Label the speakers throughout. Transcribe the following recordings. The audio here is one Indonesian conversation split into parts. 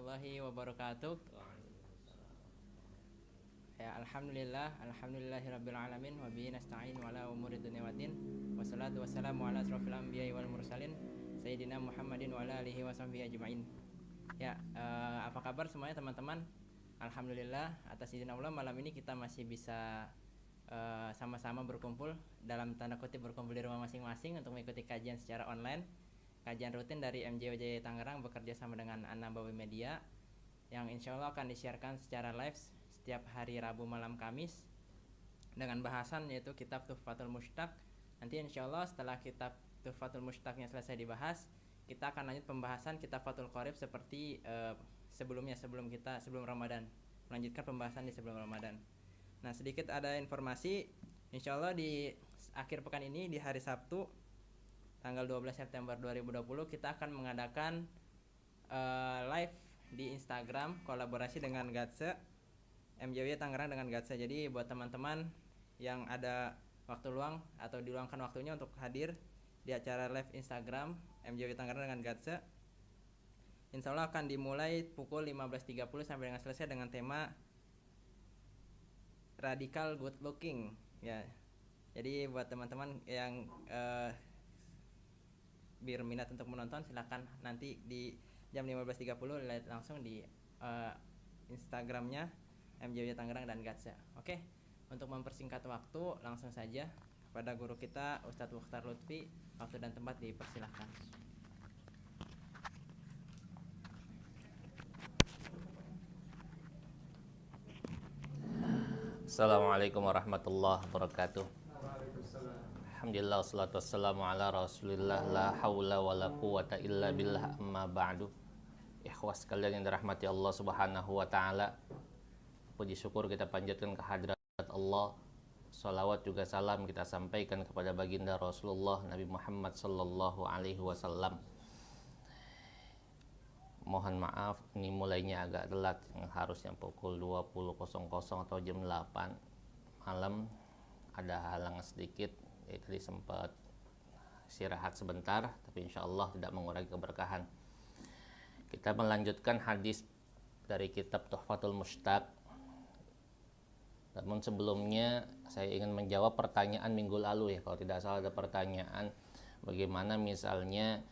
Speaker 1: warahmatullahi wabarakatuh. Ya, alhamdulillahirabbil alamin wa bihi nasta'in wa ala umuri dunya waddin. Wassalatu wassalamu ala asrofil anbiya'i wal mursalin sayyidina Muhammadin wa ala alihi wa sahbihi ajma'in. Ya, apa kabar semuanya teman-teman? Alhamdulillah, atas izin Allah malam ini kita masih bisa sama-sama berkumpul, dalam tanda kutip berkumpul di rumah masing-masing untuk mengikuti kajian secara online. Kajian rutin dari MJOJ Tangerang bekerja sama dengan An-Nabawi Media yang insya Allah akan disiarkan secara live setiap hari Rabu malam Kamis dengan bahasan yaitu kitab Tuhfatul Mushtaq. Nanti insya Allah setelah kitab Tuhfatul Mushtaqnya selesai dibahas, kita akan lanjut pembahasan kitab Fathul Qorib seperti sebelum Ramadan, melanjutkan pembahasan di sebelum Ramadan. Nah, sedikit ada informasi, insya Allah di akhir pekan ini di hari Sabtu tanggal 12 September 2020 kita akan mengadakan live di Instagram kolaborasi dengan Gatse, MJW Tangerang dengan Gatse. Jadi buat teman-teman yang ada waktu luang atau diluangkan waktunya untuk hadir di acara live Instagram MJW Tangerang dengan Gatse, insya Allah akan dimulai pukul 15.30 sampai dengan selesai dengan tema Radical Good Looking ya. Jadi buat teman-teman yang berminat untuk menonton, silakan nanti di jam 15.30 lihat langsung di Instagramnya MJW Tangerang dan Gatse. Oke, untuk mempersingkat waktu langsung saja kepada guru kita Ustadz Mukhtar Lutfi. Waktu dan tempat dipersilahkan.
Speaker 2: Assalamualaikum warahmatullahi wabarakatuh. Alhamdulillah wassalatu wassalamu ala rasulillah la hawla wa la quwata illa billah amma ba'du. Ikhwas sekalian yang dirahmati Allah subhanahu wa ta'ala, puji syukur kita panjatkan kehadirat Allah. Salawat juga salam kita sampaikan kepada baginda Rasulullah Nabi Muhammad sallallahu alaihi wasallam. Mohon maaf ini mulainya agak telat, yang harusnya pukul 20.00 atau jam 8 malam ada halangan sedikit. Tadi sempat istirahat sebentar, tapi insya Allah tidak mengurangi keberkahan. Kita melanjutkan hadis dari kitab Tuhfatul Mushtaq. Namun sebelumnya saya ingin menjawab pertanyaan minggu lalu ya. Kalau tidak salah ada pertanyaan, bagaimana misalnya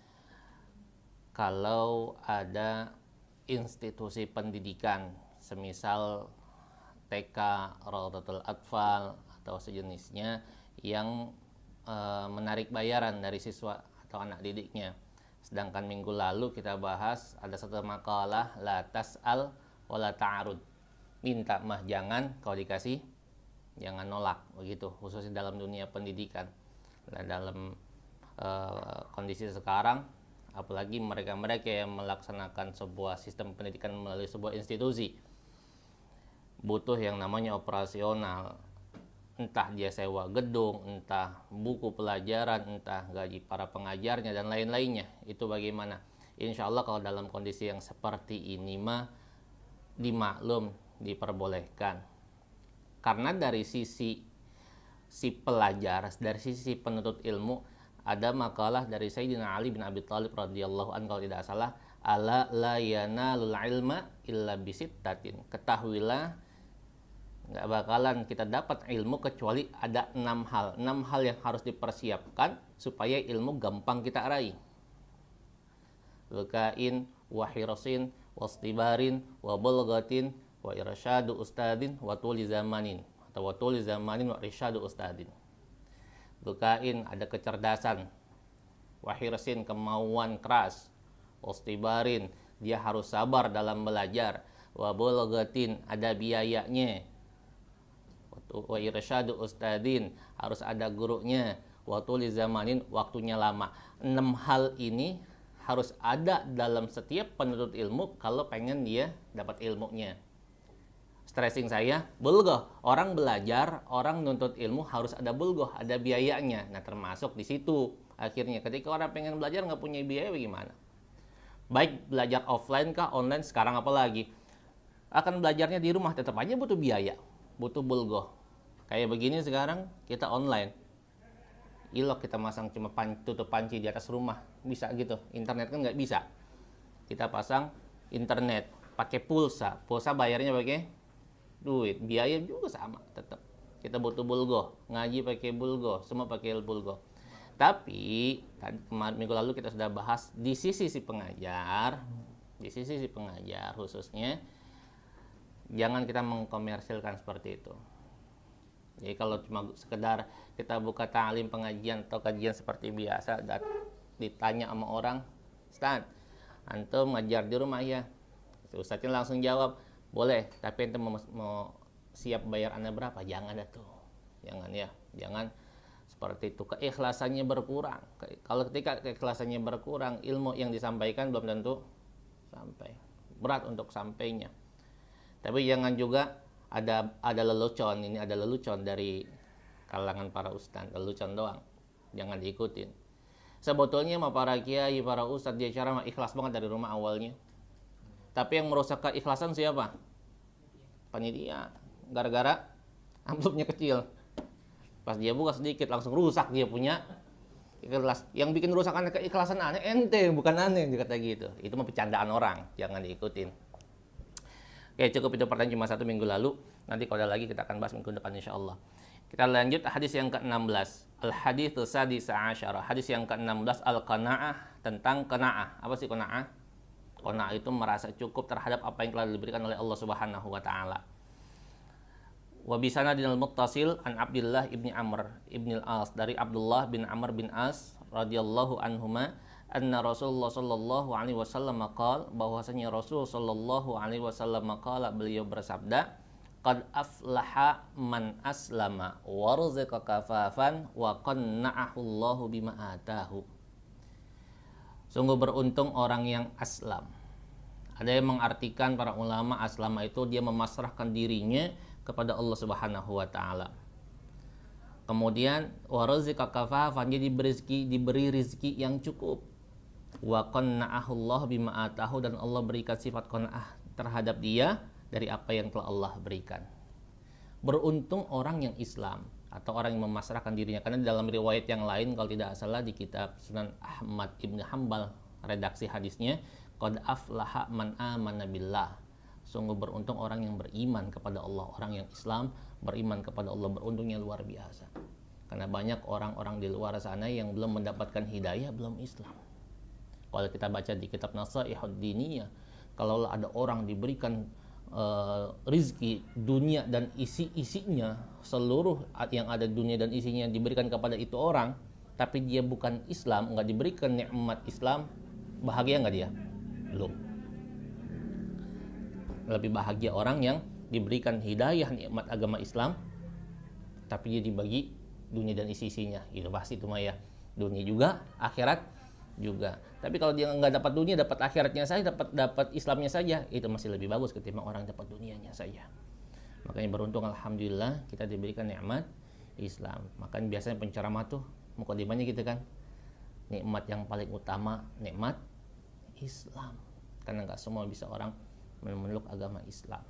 Speaker 2: kalau ada institusi pendidikan semisal TK, Raudhatul Atfal atau sejenisnya yang menarik bayaran dari siswa atau anak didiknya. Sedangkan minggu lalu kita bahas ada satu makalah, la tas'al wa la ta'arud. Minta mah jangan, kalau dikasih jangan nolak, begitu, khususnya dalam dunia pendidikan. Nah, dalam kondisi sekarang, apalagi mereka-mereka yang melaksanakan sebuah sistem pendidikan melalui sebuah institusi, butuh yang namanya operasional. Entah dia sewa gedung, entah buku pelajaran, entah gaji para pengajarnya, dan lain-lainnya. Itu bagaimana? Insya Allah kalau dalam kondisi yang seperti ini mah dimaklum, diperbolehkan. Karena dari sisi si pelajar, dari sisi penuntut ilmu, ada makalah dari Sayyidina Ali bin Abi Thalib radhiyallahu anhu kalau tidak salah, ala la yanalul ilma illa bisittatin. Ketahuilah, nggak bakalan kita dapat ilmu kecuali ada 6 hal. 6 hal yang harus dipersiapkan supaya ilmu gampang kita raih. Lukain, wahirasin, wastibarin, wabulgatin, wa irsyadu ustadin, wa tuli zamanin. Atau wa tuli zamanin, wa irsyadu ustadin. Lukain, ada kecerdasan. Wahirasin, kemauan keras. Wastibarin, dia harus sabar dalam belajar. Wabulgatin, ada biayanya. Wa irsyadu ustadin, harus ada gurunya. Wa tuli zamanin, waktunya lama. 6 hal ini harus ada dalam setiap penuntut ilmu kalau pengen dia dapat ilmunya. Stressing saya, bulgoh. Orang belajar, orang nuntut ilmu harus ada bulgoh, ada biayanya. Nah, termasuk di situ. Akhirnya ketika orang pengen belajar nggak punya biaya, bagaimana? Baik belajar offline kah, online, sekarang apalagi. Akan belajarnya di rumah, tetap aja butuh biaya, butuh bulgoh. Kayak begini sekarang kita online. Ilok kita masang cuma tutup panci di atas rumah, bisa gitu. Internet kan nggak bisa. Kita pasang internet, pakai pulsa. Pulsa bayarnya pakai duit, biaya juga sama tetap. Kita butuh bulgo, ngaji pakai bulgo, semua pakai bulgo. Tapi minggu lalu kita sudah bahas di sisi si pengajar, khususnya jangan kita mengkomersilkan seperti itu. Jadi kalau cuma sekedar kita buka ta'lim pengajian atau kajian seperti biasa, ditanya sama orang, Ustaz, antum ngajar di rumah ya? Ustaznya langsung jawab, boleh, tapi antum mau siap bayar Anda berapa? Jangan dah tuh. Jangan ya, jangan seperti itu. Keikhlasannya berkurang. Kalau ketika keikhlasannya berkurang, ilmu yang disampaikan belum tentu sampai. Berat untuk sampainya. Tapi jangan juga ada lelucon, ini ada lelucon dari kalangan para ustaz, lelucon doang. Jangan diikutin. Sebetulnya mah para kiai, para ustaz dia cara mah ikhlas banget dari rumah awalnya. Tapi yang merusak keikhlasan siapa? Panitia. Gara-gara amplopnya kecil. Pas dia buka sedikit langsung rusak dia punya ikhlas. Yang bikin rusak keikhlasan aneh ente, bukan aneh, dia kata gitu. Itu mah bercandaan orang, jangan diikutin. Oke, cukup itu pertanyaan cuma 1 minggu lalu. Nanti kalau ada lagi kita akan bahas minggu depan insyaallah. Kita lanjut hadis yang ke-16. Al-haditsu sadis asyara. Hadis yang ke-16 al-qanaah, tentang qanaah. Apa sih qanaah? Qanaah itu merasa cukup terhadap apa yang telah diberikan oleh Allah Subhanahu wa taala. Wa bi sanadil muttasil an Abdullah ibni Amr ibn al-As, dari Abdullah bin Amr bin As radhiyallahu anhuma, anna Rasulullah sallallahu alaihi wasallam qala, bahwasanya Rasul sallallahu alaihi wasallam qala, beliau bersabda, qad aflaha man aslama wa ruziqa kafafan wa qanna'ahu Allahu bima atahu. Sungguh beruntung orang yang aslam. Ada yang mengartikan para ulama aslama itu dia memasrahkan dirinya kepada Allah Subhanahu wa taala. Kemudian wa ruziqa kafafan, dia diberi rezeki yang cukup. Wa qanna'ahu Allah bima atahu, dan Allah berikan sifat qanaah terhadap dia dari apa yang telah Allah berikan. Beruntung orang yang Islam atau orang yang memasrahkan dirinya, karena dalam riwayat yang lain kalau tidak salah di kitab Sunan Ahmad Ibn Hanbal redaksi hadisnya, qad aflaha man amana billah. Sungguh beruntung orang yang beriman kepada Allah, orang yang Islam beriman kepada Allah, beruntungnya luar biasa. Karena banyak orang-orang di luar sana yang belum mendapatkan hidayah, belum Islam. Kalau kita baca di kitab Nasaihud Diniyah, kalau ada orang diberikan rizki dunia dan isi-isinya, seluruh yang ada dunia dan isinya diberikan kepada itu orang, tapi dia bukan Islam, nggak diberikan nikmat Islam, bahagia nggak dia? Belum. Lebih bahagia orang yang diberikan hidayah nikmat agama Islam, tapi dia dibagi dunia dan isi-isinya. Itu pasti itu mah ya. Dunia juga, akhirat juga. Tapi kalau dia nggak dapat dunia, dapat akhiratnya saja, dapat Islamnya saja, itu masih lebih bagus ketimbang orang dapat dunianya saja. Makanya beruntung alhamdulillah kita diberikan nikmat Islam. Makanya biasanya penceramah tuh mukadimahnya gitu kan, nikmat yang paling utama nikmat Islam. Karena nggak semua bisa orang memeluk agama Islam.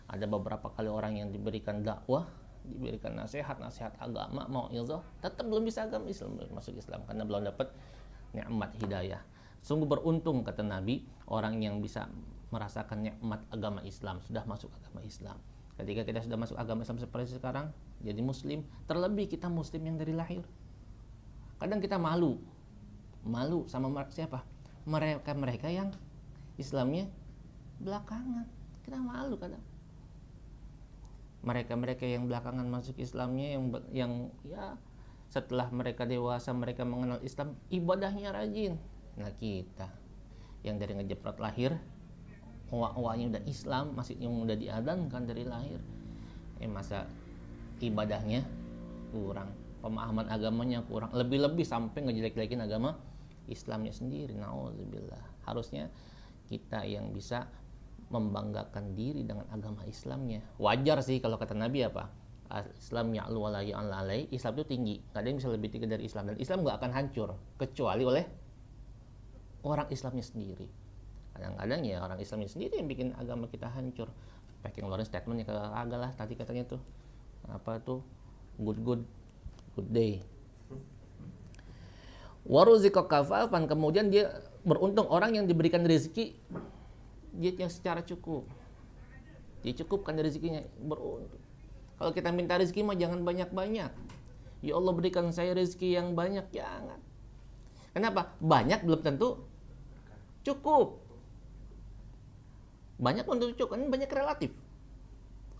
Speaker 2: Ada beberapa kali orang yang diberikan dakwah, diberikan nasihat agama, mau ilzah, tetap belum bisa agama Islam, masuk Islam karena belum dapat nikmat hidayah. Sungguh beruntung kata Nabi orang yang bisa merasakan nikmat agama Islam, sudah masuk agama Islam. Ketika kita sudah masuk agama Islam seperti sekarang, jadi muslim, terlebih kita muslim yang dari lahir. Kadang kita malu sama siapa? Mereka yang Islamnya belakangan. Kita malu kadang. Mereka yang belakangan masuk Islamnya, yang ya setelah mereka dewasa, mereka mengenal Islam, ibadahnya rajin. Nah kita yang dari ngejeprot lahir, owa-owanya udah Islam, masih yang udah diadankan dari lahir, masa ibadahnya kurang, pemahaman agamanya kurang, lebih-lebih sampai ngejelek-jelekin agama Islamnya sendiri. Nauzubillah. Harusnya kita yang bisa membanggakan diri dengan agama Islamnya. Wajar sih kalau kata Nabi apa? Islam ya'lu wa la ya'la alai. Islam itu tinggi, nggak ada yang bisa lebih tinggi dari Islam, dan Islam nggak akan hancur kecuali oleh orang Islamnya sendiri. Kadang-kadang ya orang Islamnya sendiri yang bikin agama kita hancur. Pakai ngeluarin statementnya kagak lah, tadi katanya tuh apa tuh good day. Waruziqa kafafan, kemudian dia beruntung orang yang diberikan rezeki dia secara cukup. Dicukupkan dari rezekinya, beruntung. Kalau kita minta rezeki mah jangan banyak-banyak. Ya Allah berikan saya rezeki yang banyak, jangan. Kenapa? Banyak belum tentu cukup. Banyak belum tentu cukup, kan banyak relatif.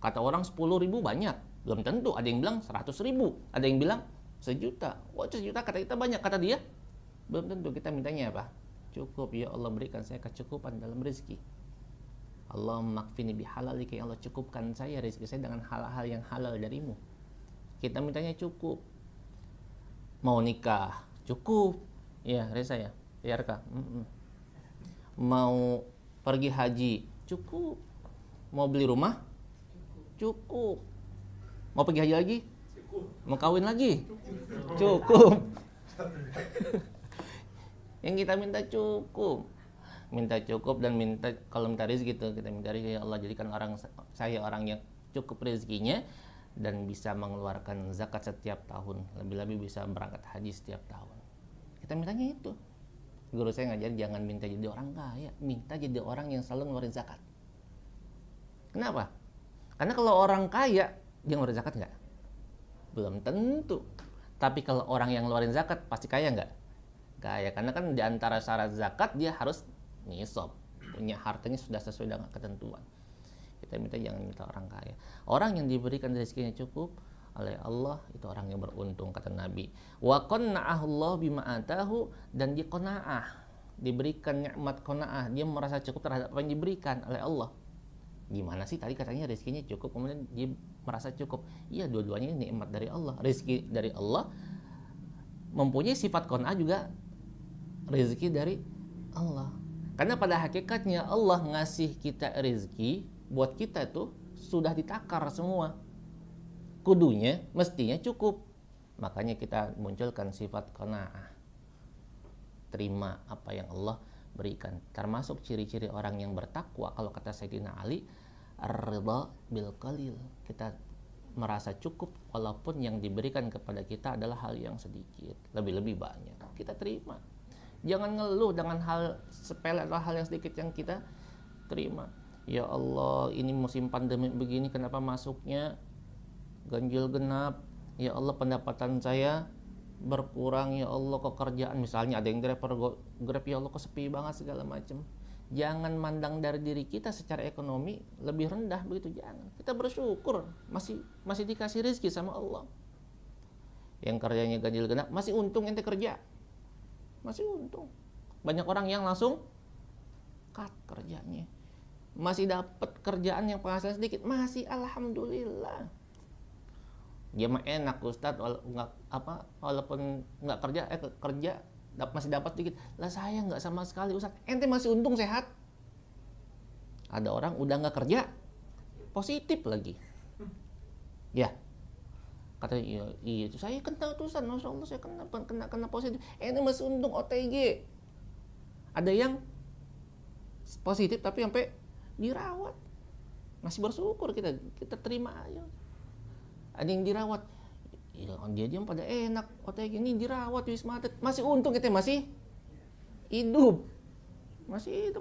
Speaker 2: Kata orang 10.000 banyak, belum tentu. Ada yang bilang 100.000, ada yang bilang 1.000.000. Wah, 1.000.000 kata kita banyak, kata dia belum tentu. Kita mintanya apa? Cukup. Ya Allah berikan saya kecukupan dalam rezeki. Allahumma kfini bihalalika, ya Allah cukupkan saya rezeki saya dengan hal-hal yang halal darimu. Kita mintanya cukup. Mau nikah cukup, ya Reza ya, Yarka. Mau pergi haji cukup. Mau beli rumah cukup. Mau pergi haji lagi cukup. Mau kawin lagi cukup. Yang kita minta cukup. Minta cukup dan minta, kalau minta rezeki itu kita minta rezeki, ya Allah jadikan saya orang yang cukup rezekinya dan bisa mengeluarkan zakat setiap tahun, lebih-lebih bisa berangkat haji setiap tahun. Kita mintanya itu. Guru saya ngajarin jangan minta jadi orang kaya, minta jadi orang yang selalu ngeluarin zakat. Kenapa? Karena kalau orang kaya dia ngeluarin zakat nggak? Belum tentu. Tapi kalau orang yang ngeluarin zakat pasti kaya nggak? Kaya, karena kan di antara syarat zakat dia harus nisab, punya hartanya sudah sesuai dengan ketentuan. Kita minta jangan minta orang kaya. Orang yang diberikan rezekinya cukup oleh Allah itu orang yang beruntung, kata Nabi. Wa qanna'ahu Allah bima atahu, dan dia qanaah, diberikan nikmat qanaah, dia merasa cukup terhadap apa yang diberikan oleh Allah. Gimana sih tadi katanya rezekinya cukup kemudian dia merasa cukup? Iya, dua-duanya nikmat dari Allah. Rezeki dari Allah mempunyai sifat qanaah juga rezeki dari Allah. Karena pada hakikatnya Allah ngasih kita rezeki buat kita itu sudah ditakar semua. Kudunya, mestinya cukup. Makanya kita munculkan sifat qanaah. Terima apa yang Allah berikan. Termasuk ciri-ciri orang yang bertakwa, kalau kata Sayyidina Ali, ar-ridha bil qalil. Kita merasa cukup walaupun yang diberikan kepada kita adalah hal yang sedikit, lebih-lebih banyak. Kita terima. Jangan ngeluh dengan hal sepele atau hal yang sedikit yang kita terima. Ya Allah, ini musim pandemi begini, kenapa masuknya ganjil genap? Ya Allah, pendapatan saya berkurang. Ya Allah, pekerjaan, misalnya ada yang driver Grab, ya Allah kok sepi banget segala macam. Jangan mandang dari diri kita secara ekonomi lebih rendah begitu, jangan. Kita bersyukur masih dikasih rezeki sama Allah. Yang kerjanya ganjil genap masih untung ente kerja. Masih untung. Banyak orang yang langsung cut kerjanya. Masih dapat kerjaan yang penghasilan sedikit, masih alhamdulillah. Dia mah enak Ustadz, walaupun nggak kerja masih dapat sedikit. Lah saya nggak sama sekali Ustadz. Ente masih untung sehat. Ada orang udah nggak kerja, positif lagi. Ya. Katanya iya itu saya kena tulisan, Masya Allah saya kena positif. Ini masih untung OTG. Ada yang positif tapi sampai dirawat. Masih bersyukur kita terima aja. Ada yang dirawat, ya, dia pada enak OTG ini dirawat di Wisma Atlet, masih untung kita masih hidup. Masih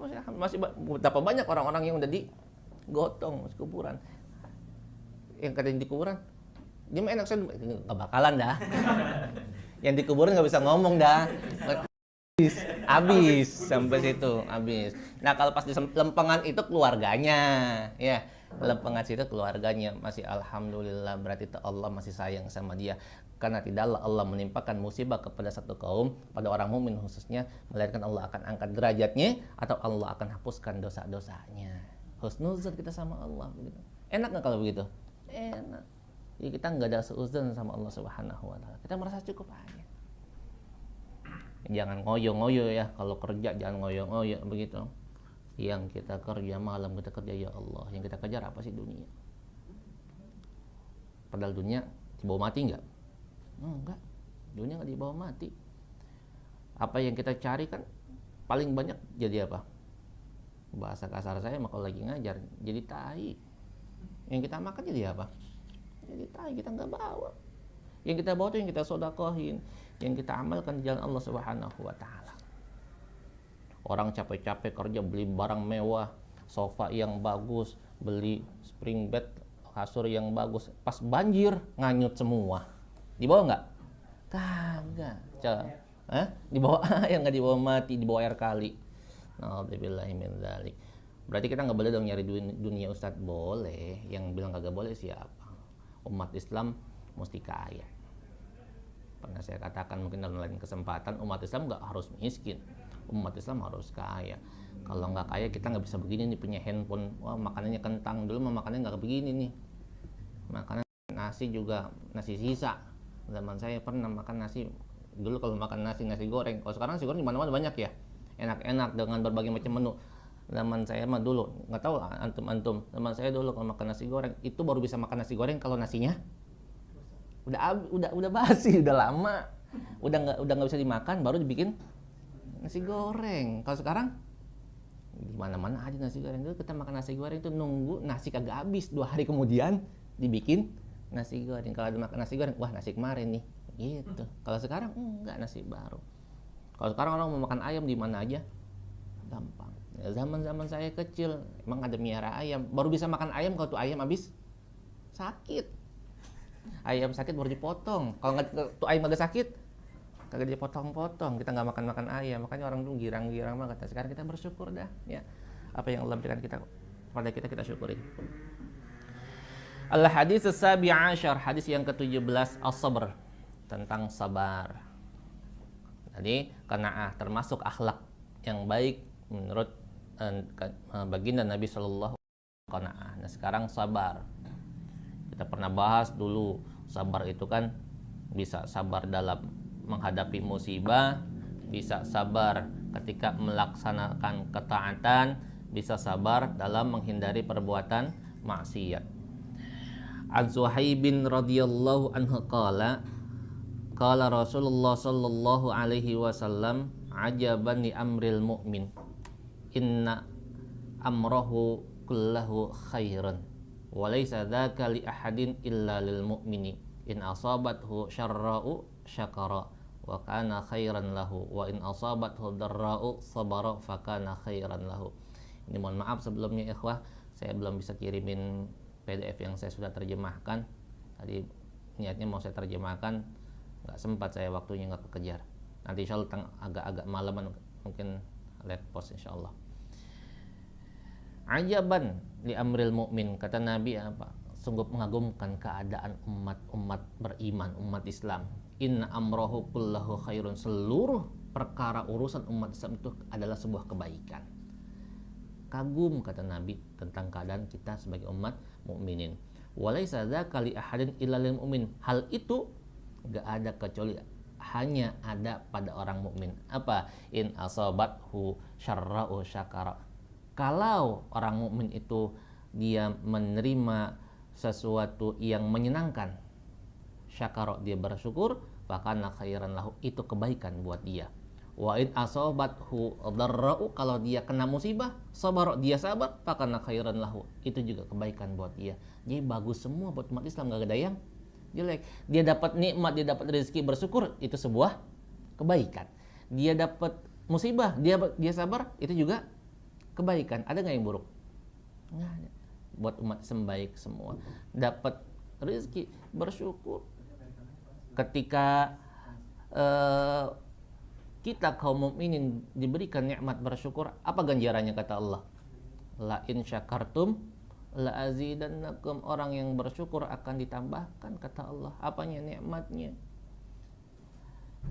Speaker 2: betapa banyak orang-orang yang udah digotong masuk kuburan. Yang kadang di kuburan dia mah enak, saya nggak bakalan dah. Yang dikuburin nggak bisa ngomong dah. Habis sampai situ, habis. Nah kalau pas di lempengan itu keluarganya, ya lempengan situ keluarganya masih alhamdulillah, berarti Allah masih sayang sama dia. Karena tidaklah Allah menimpakan musibah kepada satu kaum, pada orang mukmin khususnya, melainkan Allah akan angkat derajatnya atau Allah akan hapuskan dosa-dosanya. Husnuzan kita sama Allah, begitu. Enak nggak kalau begitu? Enak. Jadi kita nggak ada seuzon sama Allah Subhanahu wa Ta'ala. Kita merasa cukup aja. Jangan ngoyo-ngoyo ya, kalau kerja jangan ngoyo-ngoyo begitu. Yang kita kerja malam, kita kerja ya Allah. Yang kita kejar apa sih? Dunia. Padahal dunia dibawa mati nggak? Enggak. Dunia nggak dibawa mati. Apa yang kita cari kan paling banyak jadi apa? Bahasa kasar saya kalau lagi ngajar jadi tai. Yang kita makan jadi apa? Jadi tai, kita nggak bawa. Yang kita bawa itu yang kita sodakohin, yang kita amalkan di jalan Allah Subhanahu wa Ta'ala. Orang capek-capek kerja beli barang mewah, sofa yang bagus, beli spring bed, kasur yang bagus. Pas banjir nganyut semua. Dibawa nggak? Kagak. Dibawa yang nggak dibawa mati, dibawa air kali. Nauzubillahi min dzalik. Berarti kita nggak boleh dong nyari dunia Ustadz. Boleh. Yang bilang kagak boleh siapa? Umat Islam mesti kaya. Pernah saya katakan mungkin dalam lain kesempatan, umat Islam nggak harus miskin, umat Islam harus kaya. Kalau nggak kaya kita nggak bisa begini nih, punya handphone, wah makanannya kentang, dulu mah makanannya nggak begini nih, makanan nasi juga nasi sisa. Zaman saya pernah makan nasi, dulu kalau makan nasi goreng, kalau sekarang nasi goreng di mana-mana banyak ya, enak-enak dengan berbagai macam menu. Zaman saya mah dulu, nggak tahu antum, zaman saya dulu kalau makan nasi goreng itu baru bisa makan nasi goreng kalau nasinya udah basi, udah lama, udah nggak bisa dimakan, baru dibikin nasi goreng. Kalau sekarang di mana-mana aja nasi goreng. Dulu kita makan nasi goreng itu nunggu nasi kagak habis, 2 hari kemudian dibikin nasi goreng. Kalau ada makan nasi goreng, wah nasi kemarin nih, gitu. Kalau sekarang enggak, nasi baru. Kalau sekarang orang mau makan ayam di mana aja gampang. Zaman saya kecil emang ada miara ayam, baru bisa makan ayam kalau tuh ayam habis sakit. Ayam sakit baru dipotong. Kalau nggak tuh ayam agak sakit, kagak dipotong-potong. Kita nggak makan ayam. Makanya orang tuh girang-girang banget. Nah, sekarang kita bersyukur dah, ya. Apa yang Allah berikan pada kita syukuri. Al-hadits as-sabi' asyar, hadis yang ke-17, as-sabr, tentang sabar. Jadi qanaah termasuk akhlak yang baik menurut baginda Nabi sallallahu alaihi wasallam, qanaah. Nah, sekarang sabar. Kita pernah bahas dulu, sabar itu kan bisa sabar dalam menghadapi musibah, bisa sabar ketika melaksanakan ketaatan, bisa sabar dalam menghindari perbuatan maksiat. An Suhaibin radhiyallahu anhu qala Rasulullah sallallahu alaihi wasallam, ajaban li amril mu'min, inna amrahu kullahu khairan wa laysa dzaka li ahadin illa lil mu'mini in asabathu syarra'u syakara wa kana khairan lahu wa in asabathu darra'u sabara fa kana khairan lahu. Ini mohon maaf sebelumnya ikhwah, saya belum bisa kirimin PDF yang saya sudah terjemahkan. Tadi niatnya mau saya terjemahkan, nggak sempat saya, waktunya nggak kekejar. Nanti insya Allah agak-agak malaman mungkin lihat post insya Allah. Ajaban li amril mu'min, kata Nabi apa? Sungguh mengagumkan keadaan umat beriman, umat Islam. Inna amrohu kullahu khairun, seluruh perkara urusan umat Islam itu adalah sebuah kebaikan. Kagum kata Nabi tentang keadaan kita sebagai umat mukminin. Walaysa dzaka li ahadin illa lil mu'min. Hal itu enggak ada kecuali hanya ada pada orang mukmin. Apa? In asabathu syarra'u syakara. Kalau orang mukmin itu dia menerima sesuatu yang menyenangkan, syakara, dia bersyukur, bahkan khairan lahu, itu kebaikan buat dia. Wa in asabathu darra'u, kalau dia kena musibah, sabar, dia sabar, bahkan khairan lahu, itu juga kebaikan buat dia. Jadi bagus semua buat umat Islam, gak ada yang jelek. Dia dapat nikmat, dia dapat rezeki, bersyukur, itu sebuah kebaikan. Dia dapat musibah, dia sabar, itu juga kebaikan. Ada nggak yang buruk? Nggak ada. Buat umat Islam baik semua. Dapat rezeki, bersyukur. Ketika kita kaum mukminin diberikan nikmat, bersyukur, apa ganjarannya kata Allah? La in syakartum la azidannakum. Orang yang bersyukur akan ditambahkan kata Allah. Apanya? Nikmatnya.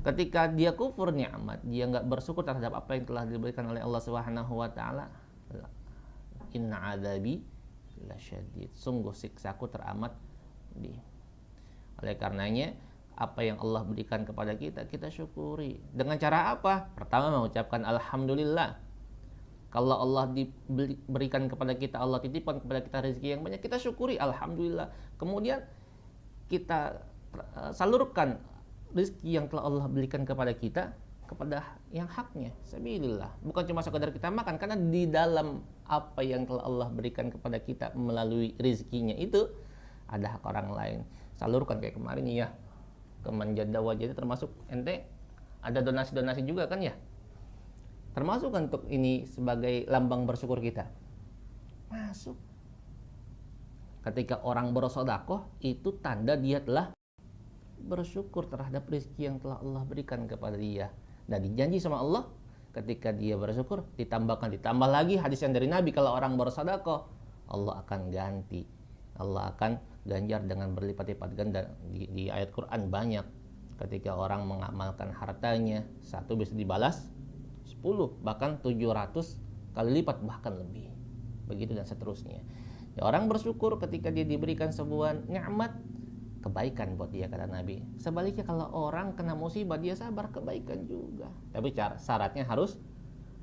Speaker 2: Ketika dia kufur nikmat, dia nggak bersyukur terhadap apa yang telah diberikan oleh Allah Subhanahu wa taala, inna adzabi lasyadid, sungguh siksaku teramat pedih. Oleh karenanya, apa yang Allah berikan kepada kita, kita syukuri. Dengan cara apa? Pertama, mengucapkan alhamdulillah. Kalau Allah diberikan kepada kita, Allah titipkan kepada kita rezeki yang banyak, kita syukuri alhamdulillah. Kemudian kita salurkan rezeki yang telah Allah berikan kepada kita kepada yang haknya, sabilillah. Bukan cuma sekedar kita makan, karena di dalam apa yang telah Allah berikan kepada kita melalui rezekinya itu ada hak orang lain. Salurkan kayak kemarin ya, ke Manjada Wajah, termasuk ente ada donasi-donasi juga kan ya, termasuk untuk ini sebagai lambang bersyukur kita. Masuk. Ketika orang bersedekah, itu tanda dia telah bersyukur terhadap rezeki yang telah Allah berikan kepada dia. Dan dijanji sama Allah, ketika dia bersyukur, ditambah lagi hadis yang dari Nabi, kalau orang bersedekah, Allah akan ganti. Allah akan ganjar dengan berlipat-lipat ganda. Di ayat Quran banyak. Ketika orang mengamalkan hartanya, satu bisa dibalas 10, bahkan 700 kali lipat, bahkan lebih. Begitu dan seterusnya. Ya, orang bersyukur ketika dia diberikan sebuah nikmat, kebaikan buat dia, kata Nabi. Sebaliknya kalau orang kena musibah, dia sabar, kebaikan juga. Tapi syaratnya harus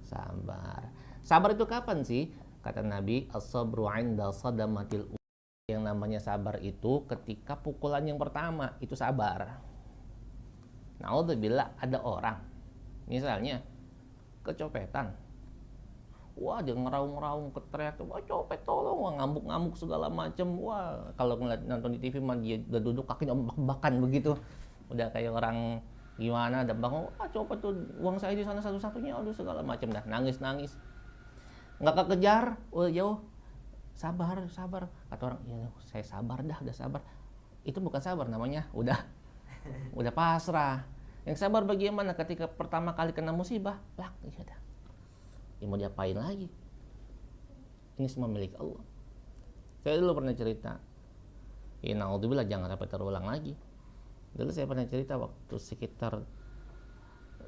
Speaker 2: sabar. Sabar itu kapan sih? Kata Nabi, as-sabru 'inda sadamatil ula. Yang namanya sabar itu ketika pukulan yang pertama, itu sabar. Naudzubillah, ada orang misalnya kecopetan, wah dia ngeraung-ngeraung, keteriak, wah copet tolong, wah ngamuk-ngamuk segala macem, wah kalau ngeliat nonton di TV mah dia udah duduk kakinya bak-bakan begitu, udah kayak orang gimana, ada bangun, wah copet tuh uang saya di sana satu-satunya, aduh segala macem, dah nangis-nangis, nggak kekejar, jauh, sabar, kata orang, ya saya sabar dah, udah sabar, itu bukan sabar namanya, udah pasrah. Yang sabar bagaimana ketika pertama kali kena musibah, plak, ya dah. Ya mau diapain lagi? Ini semua milik Allah. Saya dulu pernah cerita, ya naudzubillah jangan sampai terulang lagi. Dulu saya pernah cerita waktu sekitar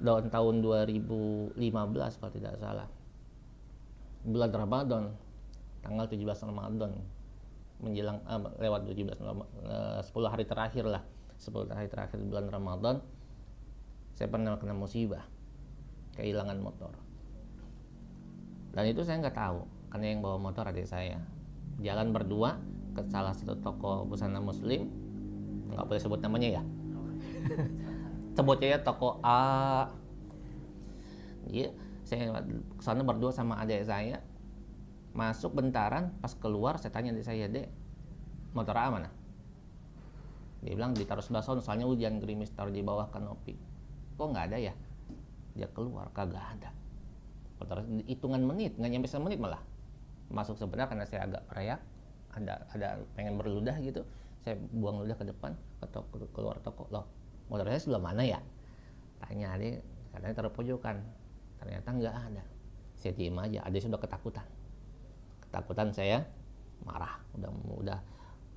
Speaker 2: tahun 2015 kalau tidak salah, bulan Ramadan, tanggal 17 Ramadan, menjelang lewat 17 10 hari terakhir lah, 10 hari terakhir bulan Ramadan, saya pernah kena musibah, kehilangan motor. Dan itu saya nggak tahu, karena yang bawa motor adik saya. Jalan berdua ke salah satu toko busana muslim, nggak boleh sebut namanya ya. Sebutnya ya toko A. Jadi saya kesana berdua sama adik saya. Masuk bentaran, pas keluar saya tanya adik saya, "Dek, motor A mana?" Dia bilang ditaruh sebelah sana, soalnya hujan gerimis, taruh di bawah kanopi. Kok nggak ada ya? Dia keluar, kagak ada. Motor hitungan menit, nggak nyampe semenit malah. Masuk sebentar karena saya agak teriak, ada pengen berludah gitu. Saya buang ludah ke depan, keluar toko. Loh, motor saya sebelah mana ya? Tanya adik, katanya taruh pojokan. Ternyata nggak ada. Saya diem aja, adik sudah ketakutan. Ketakutan saya marah, udah.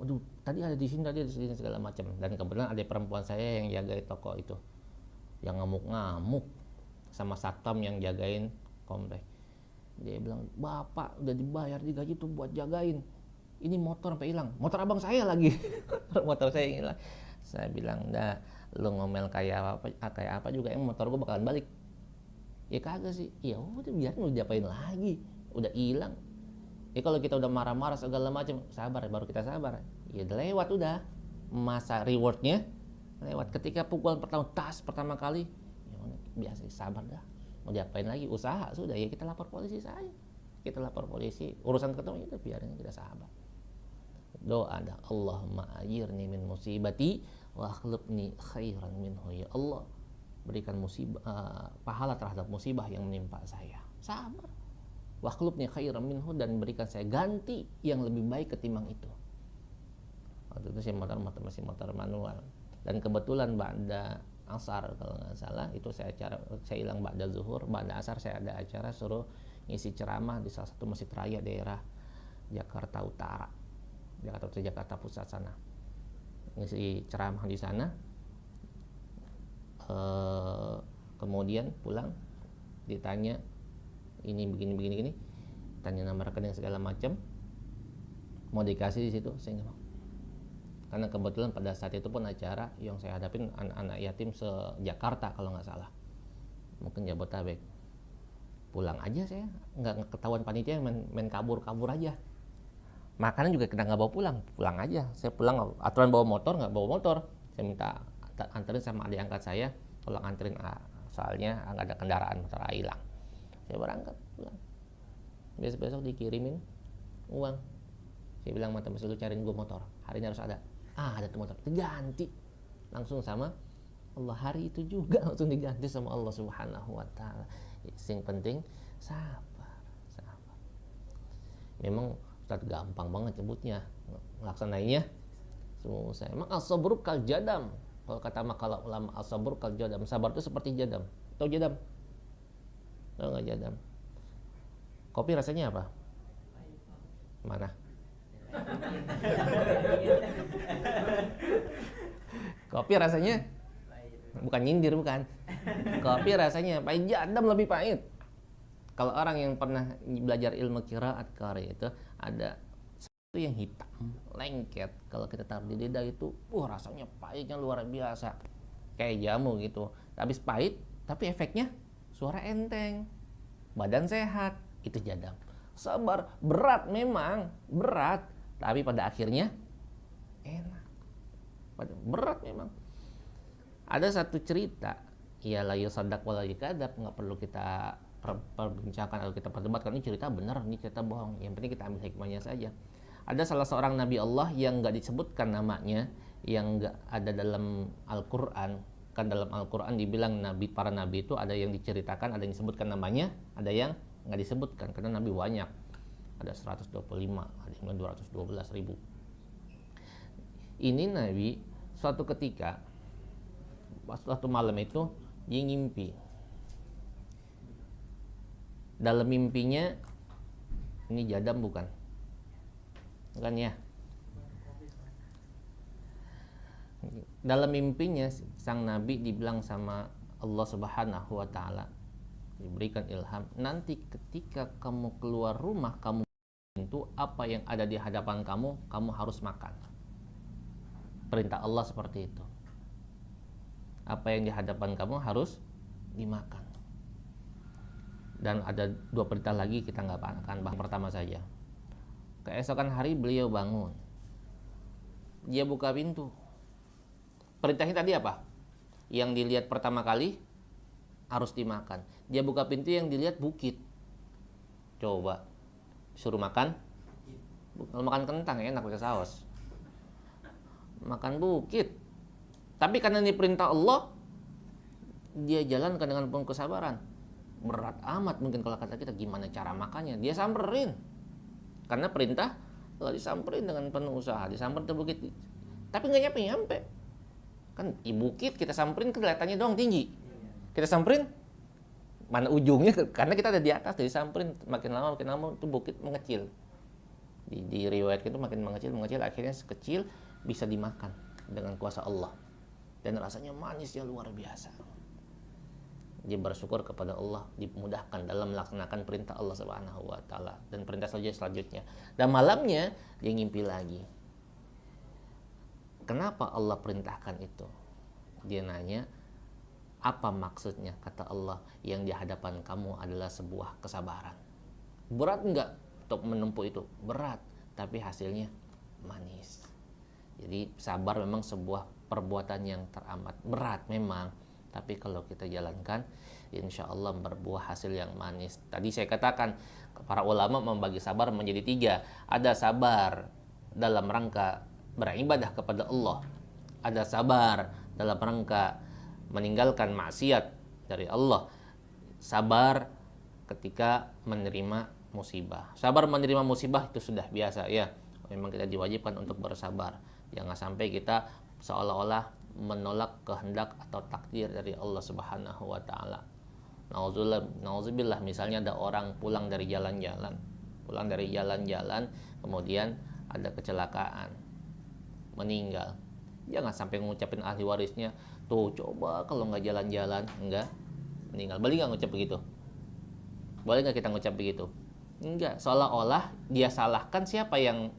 Speaker 2: Aduh, tadi ada di sini segala macam. Dan kebetulan ada perempuan saya yang jaga toko itu, yang ngamuk-ngamuk sama satpam yang jagain komplek. Dia bilang, "Bapak udah dibayar digaji tuh buat jagain. Ini motor sampai hilang. Motor abang saya lagi." Motor saya hilang. Saya bilang, "Dah, lu ngomel kayak apa juga, yang motor gua bakalan balik." Ya kagak sih. Ya udah, biarin, mau diapain lagi. Udah hilang. Ya kalau kita udah marah-marah segala macam, sabar, baru kita sabar. Ya udah lewat, udah masa rewardnya lewat. Ketika pukulan pertama kali, ya biasa, sabar dah. Mau diapain lagi, usaha sudah, ya kita lapor polisi saja. Kita lapor polisi, urusan ketemu itu biarin, kita sabar. Doa dah, Allahumma ajirni min musibati wa akhlifni khairan minhu. Ya Allah, berikan pahala terhadap musibah yang menimpa saya. Sabar. Wakhlubni khairan minhu, dan berikan saya ganti yang lebih baik ketimbang itu. Waktu itu saya masih motor manual, dan kebetulan ba'da asar kalau nggak salah itu saya hilang ba'da zuhur, ba'da asar saya ada acara suruh ngisi ceramah di salah satu masjid raya daerah Jakarta Utara, Jakarta Pusat sana, ngisi ceramah di sana. Kemudian pulang ditanya, ini begini, tanya nomor rekening segala macam, mau dikasih di situ, saya nggak mau. Karena kebetulan pada saat itu pun acara yang saya hadapin anak-anak yatim se-Jakarta kalau nggak salah, mungkin Jabodetabek. Pulang aja saya, nggak ketahuan panitia, main kabur aja. Makanan juga kita nggak bawa pulang aja. Saya pulang, aturan bawa motor, nggak bawa motor. Saya minta anterin sama adik angkat saya, tolong anterin, soalnya nggak ada kendaraan, motor hilang. Saya berangkat pulang. Besok dikirimin uang. Saya bilang sama teman saya, "Lu cariin gue motor, hari ini harus ada." Ada tuh motor, diganti langsung sama Allah. Hari itu juga langsung diganti sama Allah Subhanahu wa Ta'ala. Yang penting sabar. Memang Ustadz gampang banget nyebutnya, ngelaksanainnya susah. Emang as-sabru kal jadam. Kalau kata makalah ulama, as-sabru kal jadam. Sabar itu seperti jadam. Tahu jadam? Tahu nggak jadam? Kopi rasanya apa? Mana? Kopi rasanya bukan nyindir, bukan. Kopi rasanya pahit, jadam lebih pahit. Kalau orang yang pernah belajar ilmu qiraat qari itu ada satu yang hitam, lengket. Kalau kita taruh di lidah itu, rasanya pahitnya luar biasa. Kayak jamu gitu. Habis pahit, tapi efeknya suara enteng. Badan sehat, itu jadam. Sabar, berat memang, berat. Tapi pada akhirnya enak. Berat memang. Ada satu cerita, ya la yusaddaq wa la yukadzab, nggak perlu kita perbincangkan atau kita perdebatkan, ini cerita benar, ini cerita bohong. Yang penting kita ambil hikmahnya saja. Ada salah seorang nabi Allah yang nggak disebutkan namanya, yang nggak ada dalam Al-Quran. Kan dalam Al-Quran dibilang para nabi itu ada yang diceritakan, ada yang disebutkan namanya, ada yang nggak disebutkan karena nabi banyak. Ada 125, ada yang 212 ribu. Ini nabi suatu ketika, suatu malam itu dia ngimpi. Dalam mimpinya, ini jadam bukan? Bukan ya? Dalam mimpinya sang nabi dibilang sama Allah Subhanahu wa taala, diberikan ilham, nanti ketika kamu keluar rumah, kamu pintu, apa yang ada di hadapan kamu, kamu harus makan. Perintah Allah seperti itu. Apa yang di hadapan kamu harus dimakan. Dan ada dua perintah lagi, kita nggak akan bahas pertama saja. Keesokan hari beliau bangun, dia buka pintu. Perintahnya tadi apa? Yang dilihat pertama kali harus dimakan. Dia buka pintu, yang dilihat bukit. Coba suruh makan, kalau makan kentang enak pakai saus. Makan bukit. Tapi karena ini perintah Allah, dia jalankan dengan penuh kesabaran. Berat amat mungkin kalau kata kita, gimana cara makannya? Dia samperin. Karena perintah, kalau disamperin dengan penuh usaha, disamperin ke bukit. Tapi nggak nyampe. Kan di bukit kita samperin, kelihatannya doang tinggi. Kita samperin, mana ujungnya? Karena kita ada di atas, jadi samperin. Makin lama itu bukit mengecil. Di riwayat itu makin mengecil, akhirnya sekecil bisa dimakan dengan kuasa Allah. Dan rasanya manisnya luar biasa. Dia bersyukur kepada Allah, dimudahkan dalam melaksanakan perintah Allah Subhanahu wa taala dan perintah selanjutnya. Dan malamnya dia ngimpi lagi. Kenapa Allah perintahkan itu? Dia nanya, apa maksudnya? Kata Allah, yang di hadapan kamu adalah sebuah kesabaran. Berat enggak untuk menempuh itu? Berat, tapi hasilnya manis. Jadi sabar memang sebuah perbuatan yang teramat berat memang, tapi kalau kita jalankan, insya Allah berbuah hasil yang manis. Tadi saya katakan, para ulama membagi sabar menjadi 3. Ada sabar dalam rangka beribadah kepada Allah. Ada sabar dalam rangka meninggalkan maksiat dari Allah. Sabar ketika menerima musibah. Sabar menerima musibah itu sudah biasa ya. Memang kita diwajibkan untuk bersabar. Jangan sampai kita seolah-olah menolak kehendak atau takdir dari Allah Subhanahu wa taala. Nauzubillah, misalnya ada orang pulang dari jalan-jalan, kemudian ada kecelakaan, meninggal. Jangan sampai ngucapin ahli warisnya, tuh coba kalau nggak jalan-jalan, enggak meninggal. Boleh nggak ngucap begitu? Boleh nggak kita ngucap begitu? Enggak, seolah-olah dia salahkan siapa yang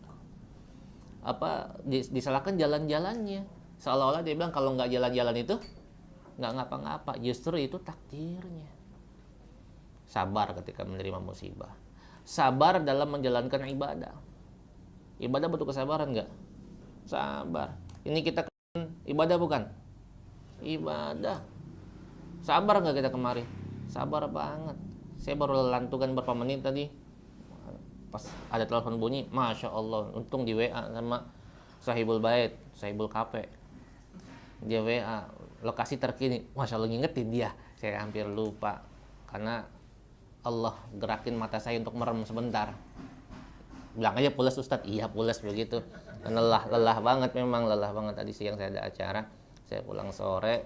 Speaker 2: disalahkan jalan-jalannya. Seolah-olah dia bilang kalau nggak jalan-jalan itu nggak ngapa-ngapa. Justru itu takdirnya. Sabar ketika menerima musibah. Sabar dalam menjalankan ibadah. Ibadah butuh kesabaran nggak? Sabar. Ini kita ibadah bukan? Ibadah. Sabar nggak kita kemarin? Sabar banget. Saya baru lantungan beberapa menit tadi. Pas ada telepon bunyi, Masya Allah, untung di WA sama Sahibul Bait, Sahibul Kafe. Dia WA, lokasi terkini. Masya Allah, ngingetin dia. Saya hampir lupa. Karena Allah gerakin mata saya untuk merem sebentar. Bilang aja pulas Ustadz, iya pulas begitu. Lelah banget memang, lelah banget. Tadi siang saya ada acara, saya pulang sore,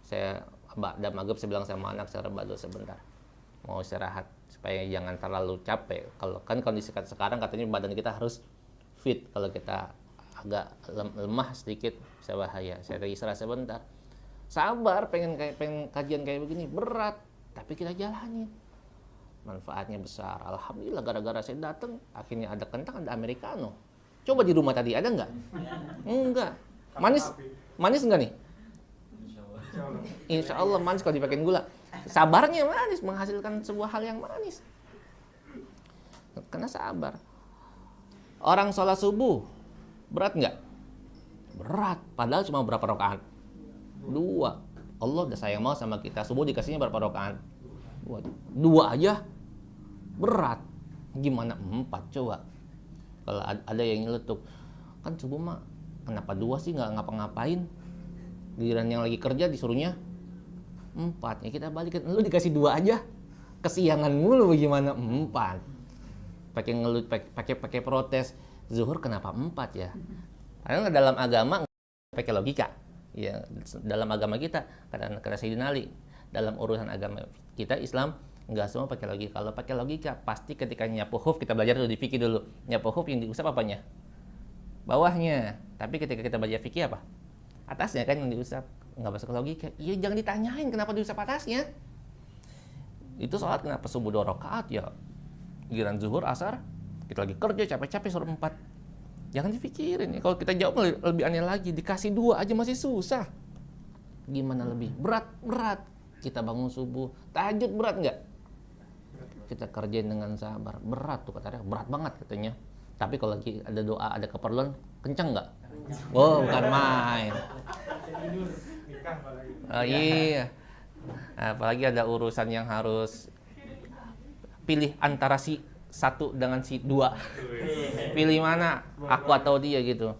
Speaker 2: saya ada maghrib, saya bilang sama anak, saya rebahan dulu sebentar, mau istirahat supaya jangan terlalu capek. Kalau kan kondisi sekarang katanya badan kita harus fit, kalau kita agak lemah sedikit bisa bahaya. Saya istirahat sebentar. Sabar, pengen kajian kayak begini berat, tapi kita jalanin. Manfaatnya besar. Alhamdulillah gara-gara saya datang akhirnya ada kentang, ada americano. Coba di rumah tadi ada nggak? Enggak. Manis nggak nih? Insya Allah manis kalau dipakein gula. Sabarnya manis, menghasilkan sebuah hal yang manis. Karena sabar. Orang sholat subuh berat nggak? Berat. Padahal cuma berapa rakaat? 2. Allah udah sayang mau sama kita. Subuh dikasihnya berapa rakaat? 2 aja berat. Gimana 4 coba? Kalau ada yang nyeletuk, kan subuh mah kenapa 2 sih, nggak ngapa-ngapain? Giliran yang lagi kerja disuruhnya 4. Ya kita balikin, lu dikasih 2 aja kesiangan mulu, bagaimana 4? Pakai ngelut, pakai protes. Zuhur kenapa 4 ya? Karena dalam agama pakai logika. Ya, dalam agama kita karena Sayyidina Ali, dalam urusan agama kita Islam nggak semua pakai logika. Kalau pakai logika pasti ketika nyapu huf, kita belajar dulu di fikih dulu. Nyapu huf yang diusap apanya? Bawahnya. Tapi ketika kita belajar fikih apa? Atasnya kan yang diusap. Nggak masuk ke logika. Iya, jangan ditanyain kenapa diusap atasnya. Itu sholat kenapa subuh 2 rakaat ya? Giliran zuhur, asar, kita lagi kerja capek-capek suruh 4. Jangan dipikirin ya. Kalau kita jawab lebih aneh lagi, dikasih 2 aja masih susah. Gimana lebih? Berat. Kita bangun subuh, tahajud berat nggak? Kita kerjain dengan sabar, berat tuh katanya, berat banget katanya. Tapi kalau lagi ada doa, ada keperluan, kenceng nggak? Oh, bukan main. Oh, iya. Apalagi ada urusan yang harus pilih antara si 1 dengan si 2. Pilih mana? Aku atau dia gitu.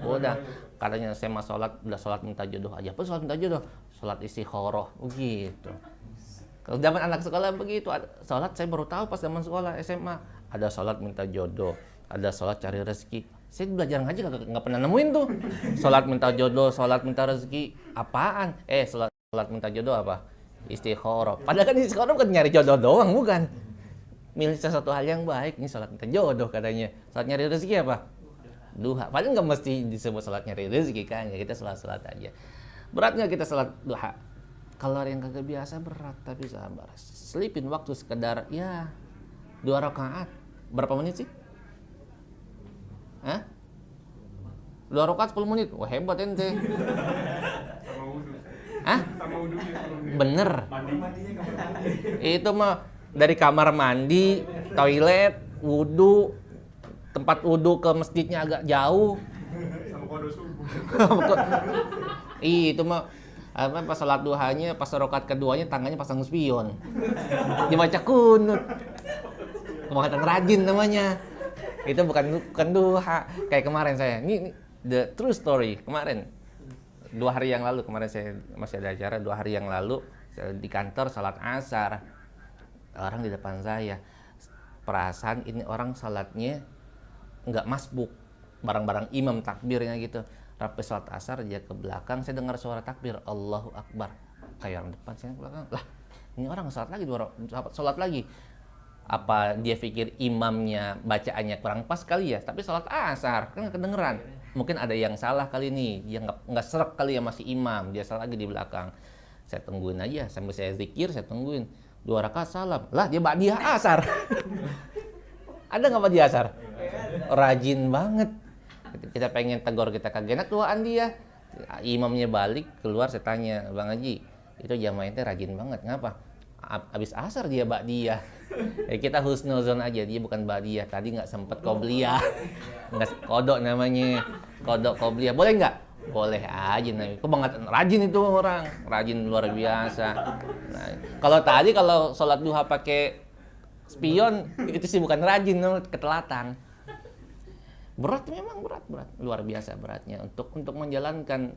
Speaker 2: Udah, katanya saya mah udah sholat minta jodoh aja. Apa sholat minta jodoh? Sholat istikharah, begitu. Kalau zaman anak sekolah begitu, sholat saya baru tahu pas zaman sekolah SMA. Ada sholat minta jodoh, ada sholat cari rezeki. Saya belajar ngaji nggak pernah nemuin tuh. Sholat minta jodoh, sholat minta rezeki, apaan? Sholat minta jodoh apa? Istikharah. Padahal kan istikharah bukan nyari jodoh doang, bukan. Milih sesuatu hal yang baik. Ini sholat minta jodoh katanya. Sholat nyari rezeki apa? Duha. Padahal nggak mesti disebut sholat nyari rezeki kan. Ya kita sholat aja. Berat nggak kita sholat duha? Kalau yang kagak biasa berat, tapi sabar. Selipin waktu sekedar ya 2 rakaat. Berapa menit sih? Hah? 2 rakaat 10 menit. Wah, hebat ente.
Speaker 3: Sama wudu.
Speaker 2: Hah?
Speaker 3: Sama wudunya 10 menit.
Speaker 2: Bener.
Speaker 3: Mandinya kapan mandi?
Speaker 2: Itu mah dari kamar mandi, toilet, wudu, tempat wudu ke masjidnya agak jauh.
Speaker 3: Sama kode subuh.
Speaker 2: Itu mah pas sholat duhanya, pas rakaat keduanya tangannya pasang spion. Dibaca kunut. Kemangkatan rajin namanya. Itu bukan duha. Kayak kemarin saya. Ini the true story. Kemarin 2 hari yang lalu, kemarin saya masih ada acara 2 hari yang lalu, saya di kantor salat asar. Orang di depan saya. Perasaan ini orang salatnya nggak masbuk. Barang-barang imam takbirnya gitu. Rapi sholat asar, dia ke belakang, saya dengar suara takbir, Allahu Akbar. Kayak orang depan, saya ke belakang. Lah, ini orang sholat lagi. Apa dia pikir imamnya bacaannya kurang pas kali ya? Tapi sholat asar, kan nggak kedengeran. Mungkin ada yang salah kali ini, dia nggak serak kali ya masih imam, dia salah lagi di belakang. Saya tungguin aja, sambil saya zikir, saya tungguin. 2 rakaat salam. Lah, dia ba'diyah asar. Ada nggak ba'diyah asar? Rajin banget. Kita pengen tegur, kita kagak enak doaan dia. Imamnya balik keluar, saya tanya, Bang Haji, itu jamaah ente rajin banget, ngapa? Abis asar dia ba'diyah. Kita husnuzon aja, dia bukan ba'diyah, tadi nggak sempet qobliyah. Nggak, kodok namanya, kodok qobliyah. Boleh nggak? Boleh aja. Kok banget rajin itu orang, rajin luar biasa. Nah, kalau sholat duha pakai spion, itu sih bukan rajin, ketelatan. Berat, memang berat luar biasa beratnya untuk menjalankan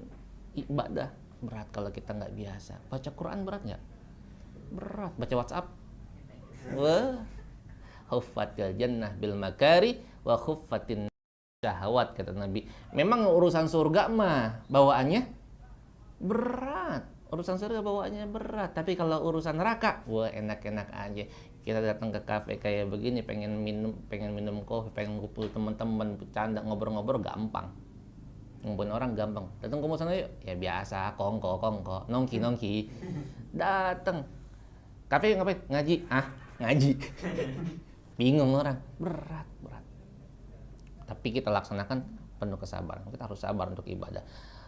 Speaker 2: ibadah. Berat kalau kita nggak biasa. Baca Quran berat nggak? Berat. Baca WhatsApp, wah, huffatil jannah bil makari wa khuffatin syahwat, kata Nabi. Memang urusan surga mah bawaannya berat. Urusan surga bawaannya berat, tapi kalau urusan neraka, wah enak-enak aja. Kita datang ke kafe kayak begini, pengen minum kopi, pengen kumpul teman-teman, bercanda, ngobrol-ngobrol gampang. Ngumpulin orang gampang. Datang ke sana yuk, ya biasa, kongko, nongki. Datang. Kafe ngapain? Ngaji. Ngaji. Bingung orang, berat. Tapi kita laksanakan penuh kesabaran. Kita harus sabar untuk ibadah.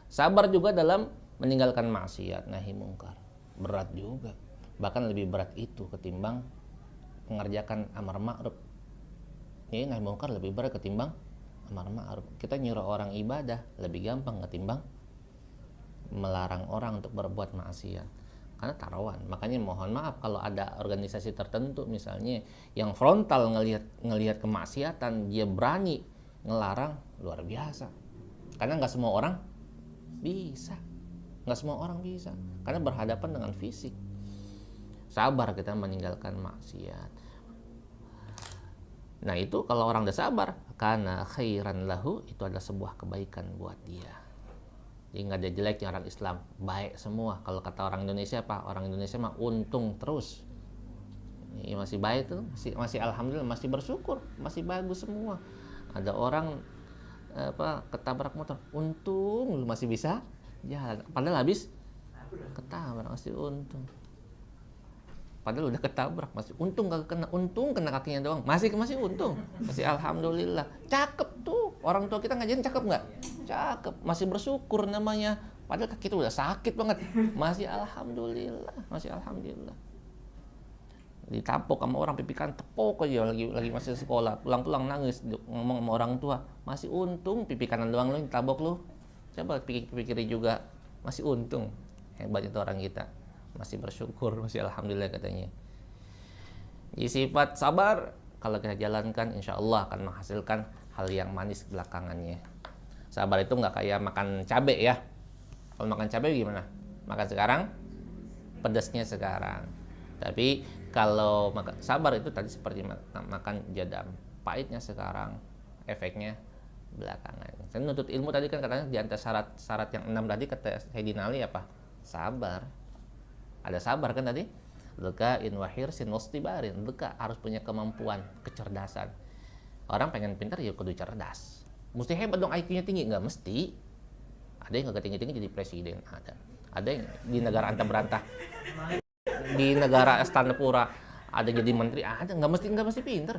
Speaker 2: Sabar juga dalam meninggalkan maksiat, nahi mungkar. Berat juga. Bahkan lebih berat itu ketimbang mengerjakan amar ma'ruf. Jadi nahi mungkar lebih berat ketimbang amar ma'ruf. Kita nyuruh orang ibadah lebih gampang ketimbang melarang orang untuk berbuat maksiat. Karena taruhan. Makanya mohon maaf kalau ada organisasi tertentu misalnya yang frontal ngelihat kemaksiatan, dia berani ngelarang, luar biasa. Karena nggak semua orang bisa. Nggak semua orang bisa, karena berhadapan dengan fisik. Sabar kita meninggalkan maksiat. Nah itu kalau orang udah sabar, karena khairan lahu, itu adalah sebuah kebaikan buat dia. Jadi nggak ada jeleknya orang Islam, baik semua. Kalau kata orang Indonesia apa? Orang Indonesia mah untung terus. Ini masih baik tuh, masih alhamdulillah, masih bersyukur, masih bagus semua. Ada orang ketabrak motor, untung lu masih bisa jalan, padahal habis ketabrak, masih untung. Padahal udah ketabrak, masih untung kagak kena, untung kena kakinya doang, masih untung, masih alhamdulillah. Cakep tuh, orang tua kita ngajarin cakep nggak? Cakep, masih bersyukur namanya. Padahal kaki itu udah sakit banget, masih alhamdulillah, Ditapok sama orang, pipikan tepok aja, lagi masih sekolah, pulang nangis, ngomong sama orang tua, masih untung pipi kanan doang lo yang tabok lo. Coba pikir juga, masih untung. Hebat itu orang kita, masih bersyukur, masih alhamdulillah katanya. Jadi sifat sabar kalau kita jalankan, insya Allah akan menghasilkan hal yang manis belakangannya. Sabar itu nggak kayak makan cabai ya. Kalau makan cabai gimana? Makan sekarang, pedasnya sekarang. Tapi kalau sabar itu tadi seperti makan jadam, pahitnya sekarang, efeknya belakangan. Saya nuntut ilmu tadi kan katanya di antara syarat yang 6 tadi kata Sayyidina Ali apa? Sabar. Ada sabar kan tadi? Dzakain wa hirsin wastibarin. Dzaka harus punya kemampuan, kecerdasan. Orang pengen pintar ya kudu cerdas. Mesti hebat dong IQ-nya tinggi, nggak mesti. Ada yang nggak tinggi-tinggi jadi presiden, ada yang di negara antah berantah, di negara Astanapura ada jadi menteri, ada nggak mesti pinter.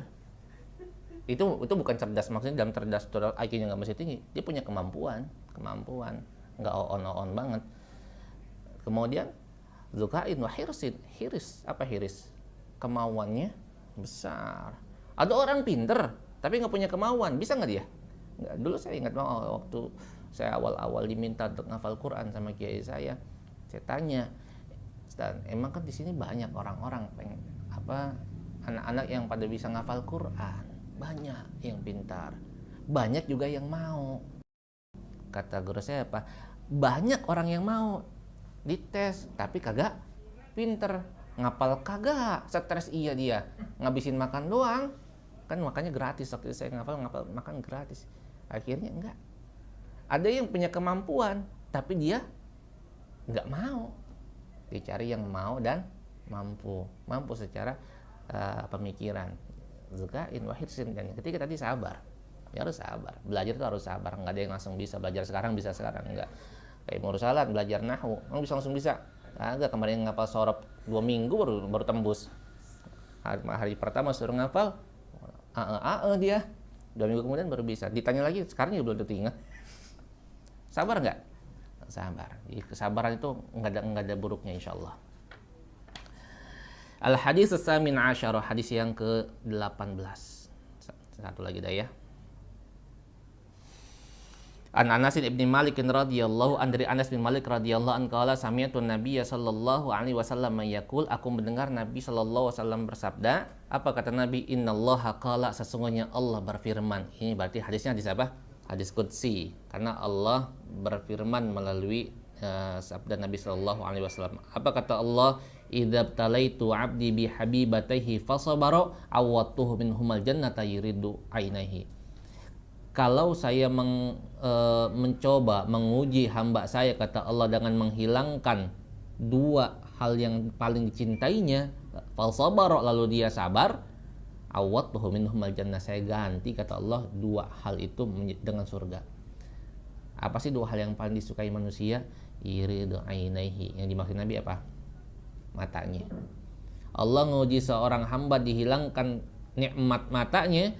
Speaker 2: Itu bukan cerdas, maksudnya dalam cerdas IQ-nya nggak mesti tinggi, dia punya kemampuan nggak on banget. Kemudian zukain wa hirsin, hiris kemauannya besar. Ada orang pinter tapi nggak punya kemauan, bisa nggak dia? Nggak. Dulu saya ingat waktu saya awal-awal diminta untuk ngafal Quran sama kiai saya tanya, dan emang kan di sini banyak orang-orang pengen anak-anak yang pada bisa ngafal Quran, banyak yang pintar, banyak juga yang mau. Kata guru saya banyak orang yang mau dites tapi kagak pinter, ngapal kagak, stres iya dia, ngabisin makan doang, kan makanya gratis waktu saya ngapal makan gratis. Akhirnya enggak. Ada yang punya kemampuan tapi dia nggak mau. Dicari yang mau dan mampu secara pemikiran. Zukain wa hirsin, dan ketika tadi sabar. Ya harus sabar. Belajar itu harus sabar. Nggak ada yang langsung bisa belajar sekarang enggak. Kayak mursalat belajar nahwu, bisa langsung bisa. Agak kemarin ngapal sorop 2 minggu baru tembus. Hari pertama suruh ngapal, dia 2 minggu kemudian baru bisa. Ditanya lagi, sekarang juga belum ingat. Sabar nggak? Sabar. Jadi kesabaran itu nggak ada buruknya insyaallah. Al-hadis as-samin asyara, hadis yang ke-18. Satu lagi dah ya. An Anas bin Malik radhiyallahu an, dari Anas bin Malik radhiyallahu an qala sami'tu Nabiyya sallallahu alaihi wasallam yaqul, aku mendengar Nabi sallallahu alaihi wasallam bersabda. Apa kata Nabi? Innallaha qala, sesungguhnya Allah berfirman. Ini berarti hadisnya hadis apa? Hadis qudsi, karena Allah berfirman melalui sabda Nabi sallallahu alaihi wasallam. Apa kata Allah? Idza talaitu 'abdi bi habibatihi fasabara awwatuhu minhumal jannata yuridu ainihi. kalau saya mencoba menguji hamba saya, kata Allah, dengan menghilangkan dua hal yang paling dicintainya, fal sabar, lalu dia sabar, awwadtuhu minhumal jannah, saya ganti, kata Allah, dua hal itu dengan surga. Apa sih dua hal yang paling disukai manusia? Iridu ainaihi, yang dimaksud Nabi apa? Matanya. Allah nguji seorang hamba, dihilangkan nikmat matanya,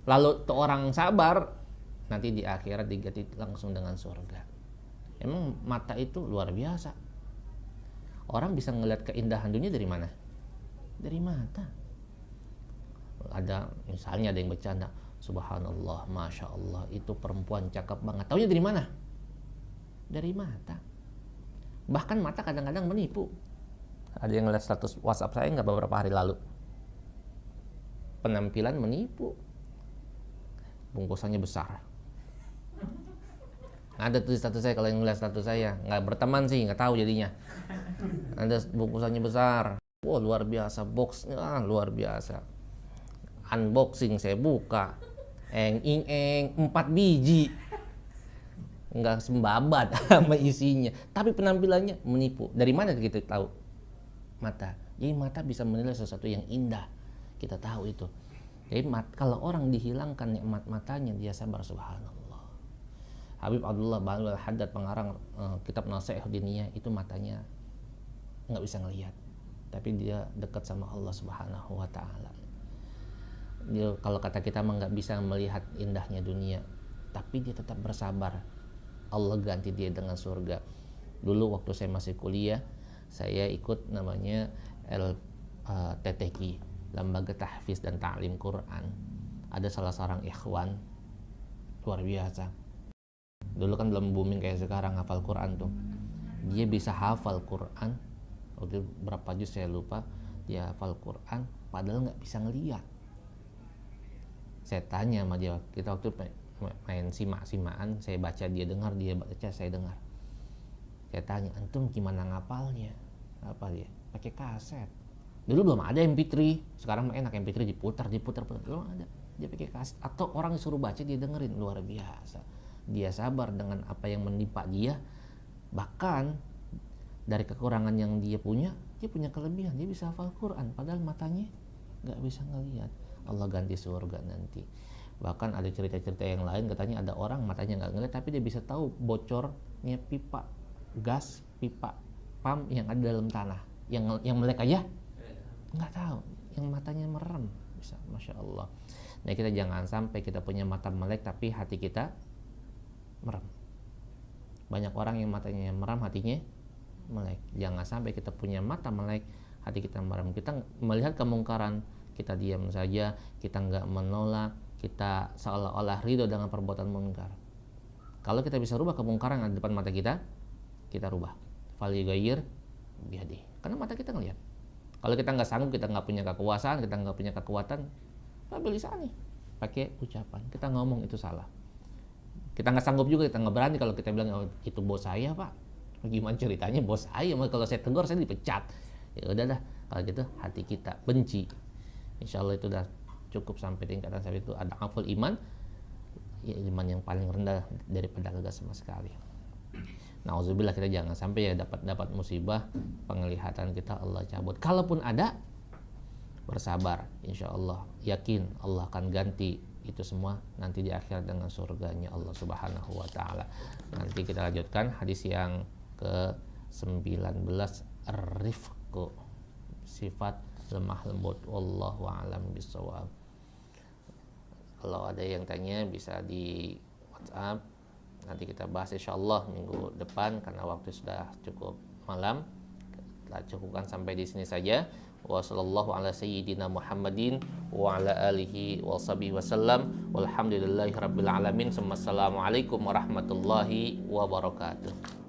Speaker 2: lalu tuh orang sabar, nanti di akhirat diganti langsung dengan surga. Emang mata itu luar biasa. Orang bisa ngelihat keindahan dunia dari mana? Dari mata. Ada misalnya ada yang bercanda, subhanallah, masya Allah, itu perempuan cakep banget. Taunya dari mana? Dari mata. Bahkan mata kadang-kadang menipu. Ada yang ngeliat status WhatsApp saya nggak beberapa hari lalu, penampilan menipu, bungkusannya besar. Ada tuh status saya, kalau yang ngeliat status saya nggak berteman sih, nggak tahu jadinya. Ada bungkusannya besar, wow luar biasa, boxnya luar biasa. Unboxing saya buka, 4 biji, nggak sembabat sama isinya, tapi penampilannya menipu. Dari mana kita tahu? Mata. Jadi mata bisa menilai sesuatu yang indah, kita tahu itu. Jadi kalau orang dihilangkan nikmat matanya, dia sabar, subhanallah. Habib Abdullah Ba'al Haddad, pengarang kitab Nasihat Diniyah, itu matanya nggak bisa ngelihat, tapi dia dekat sama Allah Subhanahu wa Ta'ala. Dia, kalau kata kita mah, nggak bisa melihat indahnya dunia, tapi dia tetap bersabar. Allah ganti dia dengan surga. Dulu waktu saya masih kuliah, saya ikut namanya LTTQ, Lembaga Tahfiz dan Ta'lim Quran. Ada salah seorang ikhwan luar biasa. Dulu kan belum booming kayak sekarang hafal Quran tuh. Dia bisa hafal Quran, waktu berapa juz saya lupa. Dia hafal Quran padahal nggak bisa ngeliat. Saya tanya sama dia, kita waktu main simak-simaan, saya baca, dia dengar, dia baca, saya dengar. Saya tanya, antum gimana ngapalnya? Apa dia? Pakai kaset. Dulu belum ada MP3, sekarang enak, MP3 diputar. Belum ada. Dia pakai kaset, atau orang disuruh baca dia dengerin. Luar biasa. Dia sabar dengan apa yang menimpa dia. Bahkan dari kekurangan yang dia punya kelebihan. Dia bisa hafal Quran padahal matanya nggak bisa ngelihat. Allah ganti surga nanti. Bahkan ada cerita-cerita yang lain, katanya ada orang matanya nggak ngelihat tapi dia bisa tahu bocornya pipa gas, pipa pam yang ada dalam tanah, yang melek aja nggak tahu, yang matanya merem bisa. Masya Allah. Nah, kita jangan sampai kita punya mata melek tapi hati kita merem. Banyak orang yang matanya merem, hatinya melek. Jangan sampai kita punya mata melek, hati kita merem. Kita melihat kemungkaran, kita diam saja, kita nggak menolak, kita seolah-olah ridho dengan perbuatan munkar. Kalau kita bisa rubah kemungkaran yang ada di depan mata kita rubah. Falyughayyir biyadihi. Karena mata kita ngelihat. Kalau kita nggak sanggup, kita nggak punya kekuasaan, kita nggak punya kekuatan, bilisan nih, pakai ucapan. Kita ngomong itu salah. Kita nggak sanggup juga, kita nggak berani kalau kita bilang, oh, itu bos saya pak. Gimana ceritanya bos saya? Kalau saya tegur saya dipecat. Ya udah dah. Kalau gitu hati kita benci. Insya Allah itu udah cukup sampai tingkatan sampai itu ada aful iman, ya iman yang paling rendah daripada kagak sama sekali. Nauzubillah, kita jangan sampai ya dapat musibah, penglihatan kita Allah cabut. Kalaupun ada, bersabar, insya Allah, yakin Allah akan ganti itu semua nanti di akhirat dengan surganya Allah Subhanahu wa Ta'ala. Nanti kita lanjutkan hadis yang ke-19, ar-rifqu, sifat lemah lembut. Wallahu a'lam bishawab. Kalau ada yang tanya bisa di WhatsApp, nanti kita bahas insyaallah minggu depan karena waktu sudah cukup malam. Kita cukupkan sampai di sini saja. Wa sallallahu ala sayyidina Muhammadin wa ala alihi wa sahbihi wasallam. Walhamdulillahi rabbil alamin. Assalamualaikum warahmatullahi wabarakatuh.